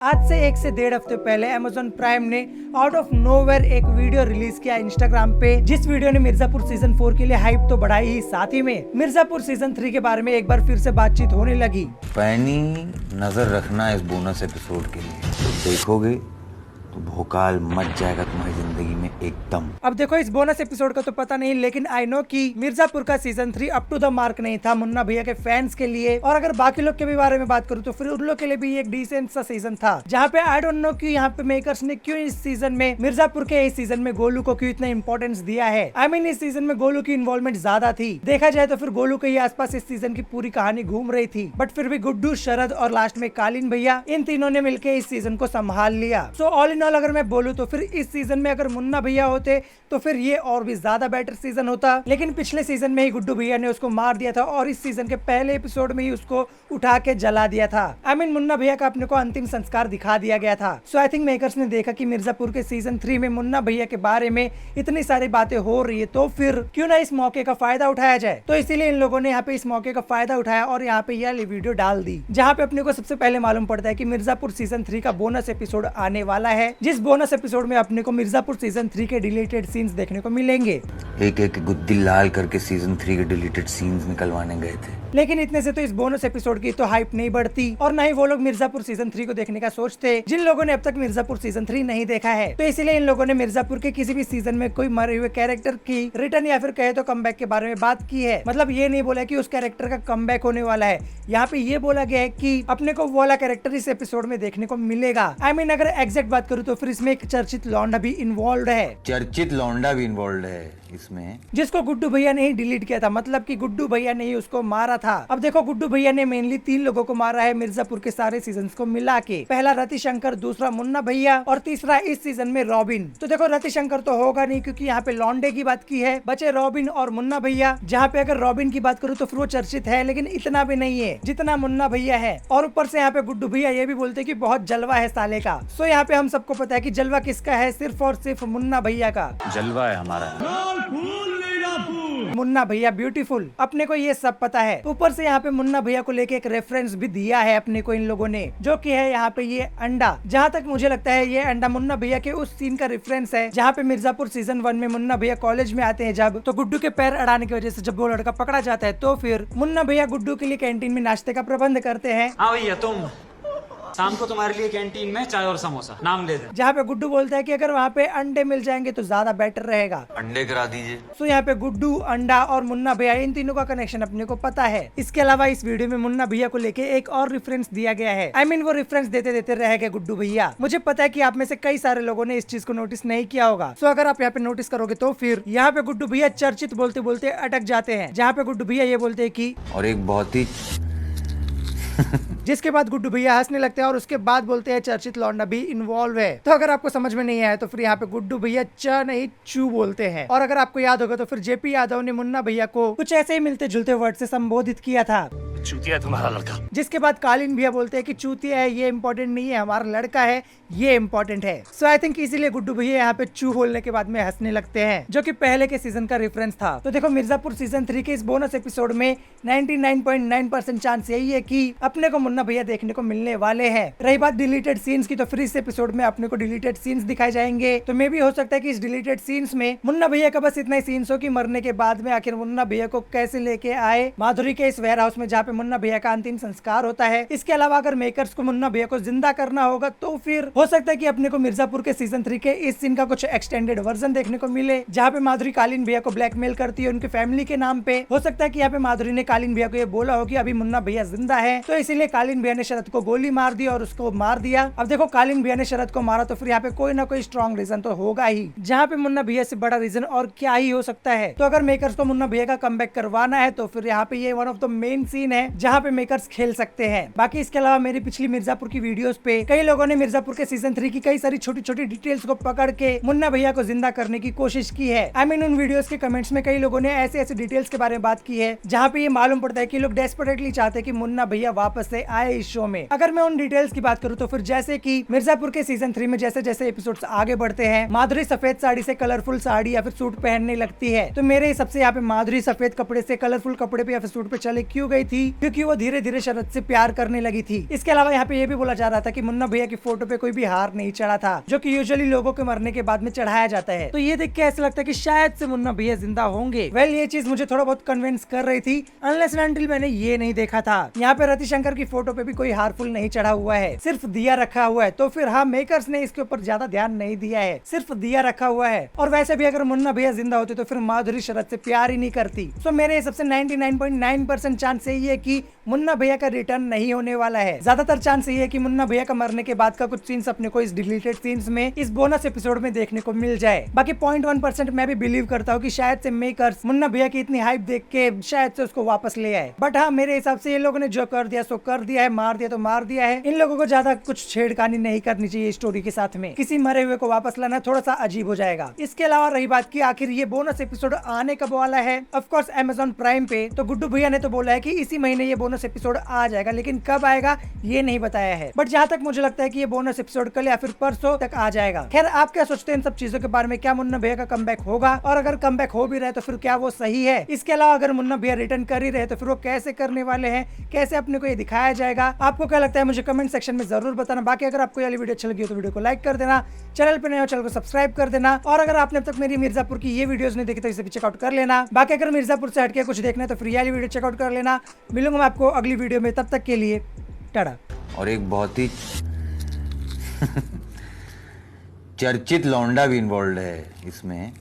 आज से 1 से 1.5 हफ्ते पहले Amazon प्राइम ने आउट ऑफ नोवेयर एक वीडियो रिलीज किया इंस्टाग्राम पे, जिस वीडियो ने मिर्जापुर सीजन 4 के लिए हाइप तो बढ़ाई ही, साथ ही में मिर्जापुर सीजन 3 के बारे में एक बार फिर से बातचीत होने लगी। पैनी नजर रखना इस बोनस एपिसोड के लिए, तो देखोगे तो भोकाल मच जाएगा तुम्हारी जिंदगी में एकदम। अब देखो, इस बोनस एपिसोड का तो पता नहीं, लेकिन आई नो कि मिर्जापुर का season 3 up to the mark नहीं था मुन्ना भैया के फैंस के लिए। और अगर बाकी लोग के भी बारे में बात करूँ तो फिर उन लोग के लिए भी एक डिसेंट सा सीजन था, जहाँ पे आई डोंट नो कि यहाँ पे मेकर्स ने क्यों इस सीजन में मिर्जापुर के इस सीजन में गोलू को क्यों इतना इंपॉर्टेंस दिया है। आई मीन इस सीजन में गोलू की इन्वॉल्वमेंट ज्यादा थी। देखा जाए तो फिर गोलू के ही आसपास इस सीजन की पूरी कहानी घूम रही थी, बट फिर भी गुड्डू, शरद और लास्ट में कालीन भैया, इन तीनों ने मिलकर इस सीजन को संभाल लिया। सो ऑल इन ऑल अगर मैं बोलूँ तो फिर इस सीजन में अगर मुन्ना भैया होते तो फिर ये और भी ज्यादा बेटर सीजन होता, लेकिन पिछले सीजन में ही गुड्डू भैया ने उसको मार दिया था और इस सीजन के पहले एपिसोड में ही उसको उठा के जला दिया था। आई मीन मुन्ना भैया का अपने को अंतिम संस्कार दिखा दिया गया था। सो आई थिंक मेकर्स ने देखा कि मिर्जापुर के सीजन 3 में मुन्ना भैया के बारे में इतनी सारी बातें हो रही है, तो फिर क्यों ना इस मौके का फायदा उठाया जाए। तो इसीलिए इन लोगों ने यहाँ पे इस मौके का फायदा उठाया और यहाँ पे यह वीडियो डाल दी, जहाँ पे अपने को सबसे पहले मालूम पड़ता है कि मिर्जापुर सीजन 3 का बोनस एपिसोड आने वाला है, जिस बोनस एपिसोड में अपने को मिर्जापुर सीजन 3 के डिलीटेड सीन्स देखने को मिलेंगे। एक एक गुद्दी लाल करके सीजन 3 के डिलीटेड सीन्स निकलवाने गए थे, लेकिन इतने से तो इस बोनस एपिसोड की तो हाइप नहीं बढ़ती और ना ही वो लोग मिर्जापुर सीजन 3 को देखने का सोचते, जिन लोगों ने अब तक मिर्जापुर सीजन 3 नहीं देखा है। तो इसीलिए इन लोगों ने मिर्जापुर के किसी भी सीजन में कोई मरे हुए कैरेक्टर की रिटर्न या फिर कहे तो कमबैक के बारे में बात की है। मतलब ये नहीं बोला कि उस कैरेक्टर का कमबैक होने वाला है, यहाँ पे ये बोला गया है कि अपने को वो वाला कैरेक्टर इस एपिसोड में देखने को मिलेगा। आई मीन अगर एग्जैक्ट बात करूँ तो फिर इसमें एक चर्चित लौंडा भी इन्वॉल्व है। चर्चित लौंडा भी इन्वॉल्व है इसमें, जिसको गुड्डू भैया ने ही डिलीट किया था, मतलब कि गुड्डू भैया ने ही उसको मारा था। अब देखो, गुड्डू भैया ने मेनली 3 लोगों को मारा है मिर्जापुर के सारे सीजन्स को मिला के। पहला रतिशंकर, दूसरा मुन्ना भैया और तीसरा इस सीजन में रॉबिन। तो देखो, रतिशंकर तो होगा नहीं क्योंकि यहाँ पे लौंडे की बात की है, बचे रॉबिन और मुन्ना भैया, जहाँ पे अगर रॉबिन की बात करूँ तो फिर वो चर्चित है, लेकिन इतना भी नहीं है जितना मुन्ना भैया है। और ऊपर से यहाँ पे गुड्डू भैया ये भी बोलते कि बहुत जलवा है साले का। सो यहाँ पे हम सबको पता है कि जलवा किसका है, सिर्फ और सिर्फ मुन्ना भैया का। जलवा है हमारा, मुन्ना भैया ब्यूटीफुल, अपने को ये सब पता है। ऊपर से यहाँ पे मुन्ना भैया को लेके एक रेफरेंस भी दिया है अपने को इन लोगों ने, जो कि है यहाँ पे ये अंडा। जहाँ तक मुझे लगता है ये अंडा मुन्ना भैया के उस सीन का रेफरेंस है जहाँ पे मिर्जापुर सीजन 1 में मुन्ना भैया कॉलेज में आते हैं, जब तो गुड्डू के पैर अड़ाने की वजह से जब वो लड़का पकड़ा जाता है, तो फिर मुन्ना भैया गुड्डू के लिए कैंटीन में नाश्ते का प्रबंध करते हैं। हाँ भैया, तुम शाम को तुम्हारे लिए कैंटीन में चाय और समोसा, नाम ले दे। जहाँ पे गुड्डू बोलता है कि अगर वहाँ पे अंडे मिल जाएंगे तो ज्यादा बेटर रहेगा, अंडे करा दीजिए। तो यहाँ पे गुड्डू, अंडा और मुन्ना भैया, इन तीनों का कनेक्शन अपने को पता है। इसके अलावा इस वीडियो में मुन्ना भैया को लेके एक और रेफरेंस दिया गया है। आई मीन वो रेफरेंस देते देते रह गए गुड्डू भैया। मुझे पता है कि आप में से कई सारे लोगों ने इस चीज को नोटिस नहीं किया होगा। सो अगर आप यहाँ पे नोटिस करोगे तो फिर यहाँ पे गुड्डू भैया चर्चित बोलते बोलते अटक जाते हैं, जहाँ पे गुड्डू भैया ये बोलते हैं कि, और एक बहुत ही जिसके बाद गुड्डू भैया हंसने लगते हैं और उसके बाद बोलते हैं चर्चित लौंडा भी इन्वॉल्व है। तो अगर आपको समझ में नहीं आया तो फिर यहाँ पे गुड्डू भैया च नहीं चू बोलते हैं। और अगर आपको याद होगा तो फिर जेपी यादव ने मुन्ना भैया को कुछ ऐसे ही मिलते जुलते वर्ड से संबोधित किया था, चूतिया तुम्हारा लड़का। जिसके बाद कालीन भैया बोलते हैं कि चूतिया है ये इम्पोर्टेंट नहीं है, हमारा लड़का है ये इम्पोर्टेंट है। सो आई थिंक इसीलिए गुड्डू भैया यहाँ पे चू बोलने के बाद में हंसने लगते हैं, जो कि पहले के सीजन का रेफरेंस था। तो देखो, मिर्जापुर सीजन 3 के इस बोनस एपिसोड में 99.9% चांस यही है कि अपने को मुन्ना भैया देखने को मिलने वाले हैं। रही बात डिलीटेड सीन्स की, तो फिर इस एपिसोड में अपने को डिलीटेड सीन्स दिखाए जाएंगे। तो मे भी हो सकता है कि इस डिलीटेड सीन्स में मुन्ना भैया का बस इतना ही सीन्स हो कि मरने के बाद में आखिर मुन्ना भैया को कैसे लेके आए माधुरी के इस वेयर हाउस में, जहाँ पे मुन्ना भैया का अंतिम संस्कार होता है। इसके अलावा अगर मेकर्स को मुन्ना भैया को जिंदा करना होगा तो फिर हो सकता है कि अपने को मिर्जापुर के सीजन 3 के इस सीन का कुछ एक्सटेंडेड वर्जन देखने को मिले, जहाँ पे माधुरी कालीन भैया को ब्लैकमेल करती है उनकी फैमिली के नाम पे। हो सकता है कि यहाँ पे माधुरी ने कालीन भैया को ये बोला हो कि अभी मुन्ना भैया जिंदा है, तो इसीलिए कालीन भैया ने शरद को गोली मार दी और उसको मार दिया। अब देखो, कालीन भैया ने शरद को मारा तो फिर यहाँ पे कोई ना कोई स्ट्रॉन्ग रीजन तो होगा ही, जहाँ पे मुन्ना भैया से बड़ा रीजन और क्या ही हो सकता है। तो अगर मेकर्स को मुन्ना भैया का कमबैक करवाना है तो फिर यहाँ पे ये one of the main scene है जहाँ पे मेकर्स खेल सकते हैं। बाकी इसके अलावा मेरी पिछली मिर्जापुर की वीडियोस पे कई लोगों ने मिर्जापुर के सीजन 3 की कई सारी छोटी छोटी डिटेल्स को पकड़ के मुन्ना भैया को जिंदा करने की कोशिश की है। आई मीन उन वीडियोस के कमेंट्स में कई लोगों ने ऐसे ऐसे डिटेल्स के बारे में बात की है जहाँ पे ये मालूम पड़ता है कि लोग डेस्परेटली चाहते हैं कि मुन्ना भैया वापस से आए इस शो में। अगर मैं उन डिटेल्स की बात करूँ तो फिर जैसे कि मिर्जापुर के सीजन 3 में जैसे जैसे एपिसोड्स आगे बढ़ते हैं, माधुरी सफेद साड़ी से कलरफुल साड़ी या फिर सूट पहनने लगती है, तो मेरे हिसाब से यहाँ पे माधुरी सफेद कपड़े से कलरफुल कपड़े पे या फिर सूट पे चले क्यों गई थी? क्योंकि वो धीरे धीरे शरद से प्यार करने लगी थी। इसके अलावा यहाँ पे ये भी बोला जा रहा था कि मुन्ना भैया की फोटो पे कोई भी हार नहीं चढ़ा था, जो कि यूजुअली लोगों के मरने के बाद में चढ़ाया जाता है। तो ये देख के ऐसा लगता है कि शायद से मुन्ना भैया जिंदा होंगे। वेल, ये चीज मुझे थोड़ा बहुत कन्विंस कर रही थी, अनलेस एंड अनटिल मैंने ये नहीं देखा था। यहाँ पे रतिशंकर की फोटो पे भी कोई हारफुल नहीं चढ़ा हुआ है, सिर्फ दिया रखा हुआ है। तो फिर हाँ, मेकर्स ने इसके ऊपर ज्यादा ध्यान नहीं दिया है, सिर्फ दिया रखा हुआ है। और वैसे भी अगर मुन्ना भैया जिंदा होते तो फिर माधुरी शरद से प्यार ही नहीं करती। सो मेरे हिसाब से 99.9% चांस यही है कि मुन्ना भैया का रिटर्न नहीं होने वाला है। ज्यादातर चांस ये है कि मुन्ना भैया का मरने के बाद का कुछ सीन्स अपने को इस डिलीटेड सीन्स में, इस बोनस एपिसोड में देखने को मिल जाए। बाकी 0.1% मैं भी बिलीव करता हूँ कि शायद से मेकर्स मुन्ना भैया की इतनी हाइप देख के शायद से उसको वापस ले आए। बट हाँ, मेरे हिसाब से ये लोगों ने जो कर दिया सो कर दिया है, मार दिया तो मार दिया है। इन लोगों को ज्यादा कुछ छेड़खानी नहीं करनी चाहिए स्टोरी के साथ में। किसी मरे हुए को वापस लाना थोड़ा सा अजीब हो जाएगा। इसके अलावा रही बात की आखिर ये बोनस एपिसोड आने कब वाला है, ऑफ कोर्स Amazon प्राइम पे। तो गुड्डू भैया ने तो बोला है कि इसी महीने ये बोनस एपिसोड आ जाएगा, लेकिन कब आएगा ये नहीं बताया है। बट जहाँ तक मुझे लगता है कि ये बोनस एपिसोड कल या फिर परसों तक आ जाएगा। खैर, आप क्या सोचते हैं इन सब चीजों के बारे में? क्या मुन्ना भैया का कमबैक होगा? और अगर कमबैक हो भी रहे तो फिर क्या वो सही है? इसके अलावा अगर मुन्ना भैया रिटर्न कर ही रहे तो फिर वो कैसे करने वाले हैं, कैसे अपने को ये दिखाया जाएगा? आपको क्या लगता है मुझे कमेंट सेक्शन में जरूर बताना। बाकी अगर आपको ये वीडियो अच्छी लगी हो तो वीडियो को लाइक कर देना, चैनल पे नए हो चैनल को सब्सक्राइब कर देना, और अगर आपने अब तक मेरी मिर्जापुर की ये वीडियोस नहीं देखी तो इसे भी चेकआउट कर लेना। बाकी अगर मिर्जापुर से हटके कुछ देखना है तो फिर ये वाली वीडियो चेकआउट कर लेना। मिलूंगा मैं आपको अगली वीडियो में, तब तक के लिए टाटा। और एक बहुत ही चर्चित लौंडा भी इन्वॉल्व है इसमें।